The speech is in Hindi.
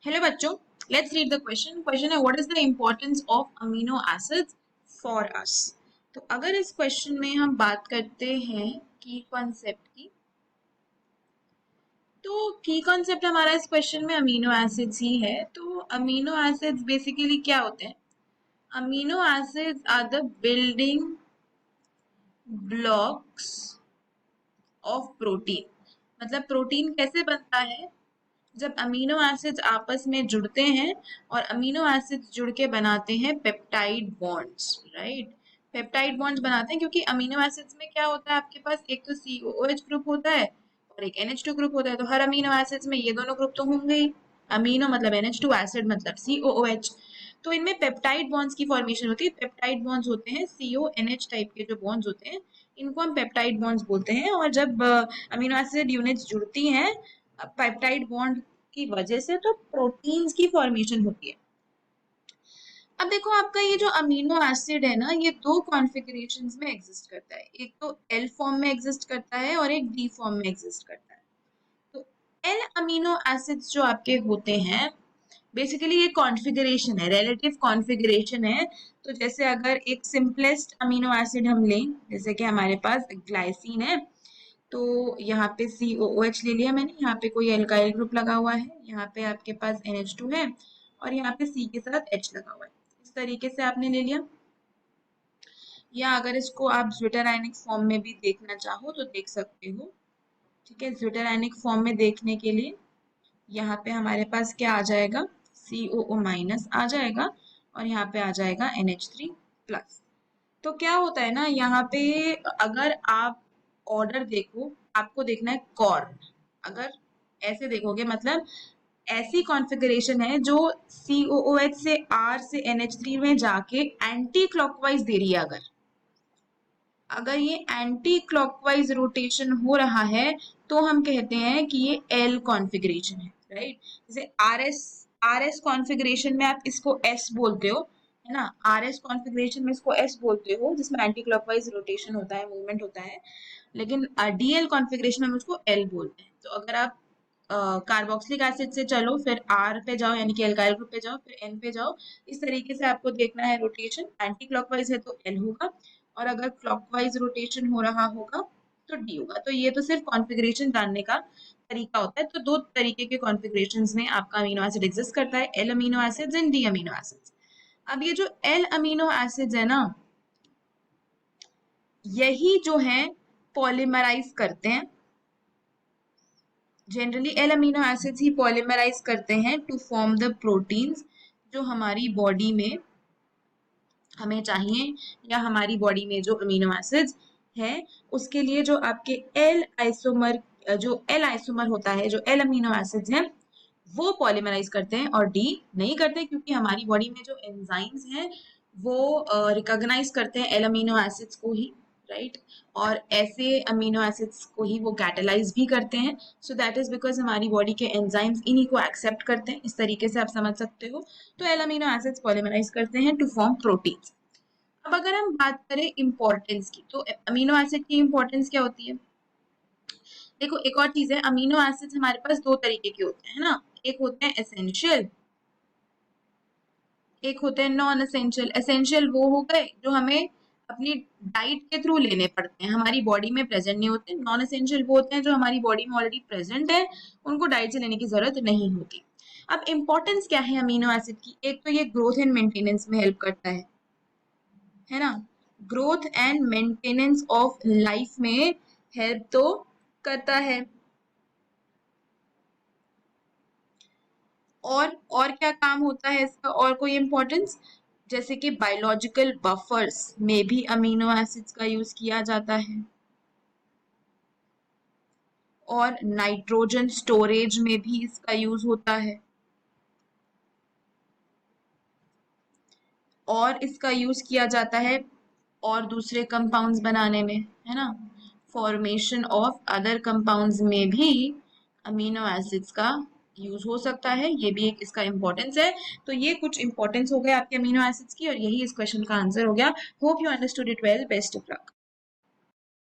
हेलो बच्चों, let's read the question. Question है what is the importance of amino acids for us. तो अगर इस क्वेश्चन में हम बात करते हैं की कॉन्सेप्ट की, तो की कॉन्सेप्ट हमारा इस क्वेश्चन में अमीनो एसिड्स ही है। तो अमीनो एसिड्स बेसिकली क्या होते हैं? Amino acids are the building blocks of protein. मतलब प्रोटीन कैसे बनता है? जब अमीनो एसिड्स आपस में जुड़ते हैं और अमीनो एसिड्स जुड़ के बनाते हैं peptide bonds, right. Peptide bonds बनाते हैं क्योंकि अमीनो एसिड्स में क्या होता है, आपके पास एक तो COOH ग्रुप होता है और एक NH2 ग्रुप होता है। तो हर अमीनो एसिड्स में ये दोनों ग्रुप तो होंगे ही। अमीनो मतलब NH2, एसिड मतलब COOH। तो इनमें पेप्टाइड बॉन्ड्स की फॉर्मेशन होती है। पेप्टाइड बॉन्ड्स होते हैं CONH टाइप के जो बॉन्ड्स होते हैं, इनको हम पेप्टाइड बॉन्ड्स बोलते हैं। और जब अमीनो एसिड यूनिट्स जुड़ती हैं पेप्टाइड बॉन्ड की वजह से, तो प्रोटीन्स की फॉर्मेशन होती है। अब देखो, आपका ये जो अमीनो एसिड है ना, ये दो कॉन्फ़िगरेशंस में एग्जिस्ट करता है। एक तो L फॉर्म में एग्जिस्ट करता है और एक D फॉर्म में एग्जिस्ट करता है। तो L अमीनो एसिड्स जो आपके होते हैं, बेसिकली ये कॉन्फ़िगरेशन है, रिलेटिव कॉन्फ़िगरेशन है। तो जैसे अगर एक सिंपलेस्ट अमीनो एसिड हम लें, जैसे कि हमारे पास ग्लाइसिन है, तो यहाँ पे COOH ले लिया मैंने, यहाँ पे कोई एल्काइल ग्रुप लगा हुआ है, यहाँ पे आपके पास NH2 है और यहाँ पे C के साथ H लगा हुआ है। इस तरीके से आपने ले लिया। या अगर इसको आप ज्विटरायनिक फॉर्म में भी देखना चाहो तो देख सकते हो। ठीक है, ज्विटरायनिक फॉर्म में देखने के लिए यहाँ पे हमारे पास क्या आ जाएगा, COO माइनस आ जाएगा और यहाँ पे आ जाएगा NH3 प्लस। तो क्या होता है ना, यहाँ पे अगर आप ऑर्डर देखो, आपको देखना है कॉर्न। अगर ऐसे देखोगे, मतलब ऐसी कॉन्फ़िगरेशन है जो COOH से R से NH3 में जाके एंटी क्लॉकवाइज दे रही है। अगर ये एंटी क्लॉकवाइज रोटेशन हो रहा है तो हम कहते हैं कि ये L कॉन्फ़िगरेशन है, राइट। जैसे RS कॉन्फ़िगरेशन में आप इसको S बोलते हो, है ना। RS कॉन्फ़िगरेशन में इसको S बोलते हो, जिसमें एंटी क्लॉकवाइज रोटेशन होता है, मूवमेंट होता है। लेकिन DL कॉन्फ़िगरेशन में उसको L बोलते हैं। तो अगर आप कार्बोक्सिलिक एसिड से चलो, फिर R पे जाओ यानी कि एल्काइल ग्रुप पे जाओ, फिर N पे जाओ, इस तरीके से आपको देखना है रोटेशन। एंटी क्लॉकवाइज है तो L होगा और अगर क्लॉकवाइज रोटेशन हो रहा होगा तो D होगा। तो ये तो सिर्फ कॉन्फ़िगरेशन जानने का तरीका होता है। तो दो तरीके के कॉन्फ़िगरेशंस में आपका अमीनो एसिड एग्जिस्ट करता है, L amino acids and D amino acids. अब ये जो L अमीनो एसिड्स है ना, यही जो है पॉलीमराइज करते हैं। जनरली L अमीनो एसिड्स ही पॉलीमराइज करते हैं टू फॉर्म द प्रोटीन्स जो हमारी बॉडी में हमें चाहिए, या हमारी बॉडी में जो अमीनो एसिड्स है उसके लिए जो आपके जो एल आइसोमर होता है, जो L अमीनो एसिड्स हैं, वो पॉलीमराइज करते हैं और D नहीं करते, क्योंकि हमारी बॉडी में जो एंजाइम्स हैं वो रिकॉग्नाइज करते हैं L अमीनो एसिड्स को ही, राइट। और ऐसे अमीनो एसिड्स को ही वो कैटेलाइज भी करते हैं। सो दैट इज बिकॉज हमारी बॉडी के एंजाइम्स इन्हीं को एक्सेप्ट करते हैं। इस तरीके से आप समझ सकते हो। तो L अमीनो एसिड्स पॉलीमराइज करते हैं टू फॉर्म प्रोटीन्स। अब अगर हम बात करें इंपॉर्टेंस की, तो अमीनो एसिड की इंपॉर्टेंस क्या होती है? देखो, एक और चीज है, अमीनो एसिड्स हमारे पास दो तरीके के होते हैं ना। एक होते हैं एसेंशियल, एक होते हैं नॉन एसेंशियल। एसेंशियल वो हो गए जो हमें अपनी डाइट के थ्रू लेने पड़ते हैं, हमारी बॉडी में प्रेजेंट नहीं होते। नॉन एसेंशियल वो होते हैं जो हमारी बॉडी में ऑलरेडी प्रेजेंट है, उनको डाइट से लेने की जरूरत नहीं होती। अब इंपॉर्टेंस क्या है अमीनो एसिड की? एक तो ये ग्रोथ एंड मेंटेनेंस में हेल्प करता है ना। Growth and maintenance of life में हेल्प तो करता है। और क्या काम होता है इसका, और कोई इंपॉर्टेंस? जैसे कि बायोलॉजिकल बफर्स में भी अमीनो एसिड्स का यूज किया जाता है, और नाइट्रोजन स्टोरेज में भी इसका यूज होता है, और इसका यूज किया जाता है और दूसरे कंपाउंड्स बनाने में, है ना। फॉर्मेशन ऑफ अदर कंपाउंड्स में भी अमीनो एसिड्स का यूज हो सकता है। ये भी एक इसका इंपॉर्टेंस है। तो ये कुछ इंपॉर्टेंस हो गए आपके अमीनो एसिड्स की, और यही इस क्वेश्चन का आंसर हो गया। Hope you understood it well. Best of luck.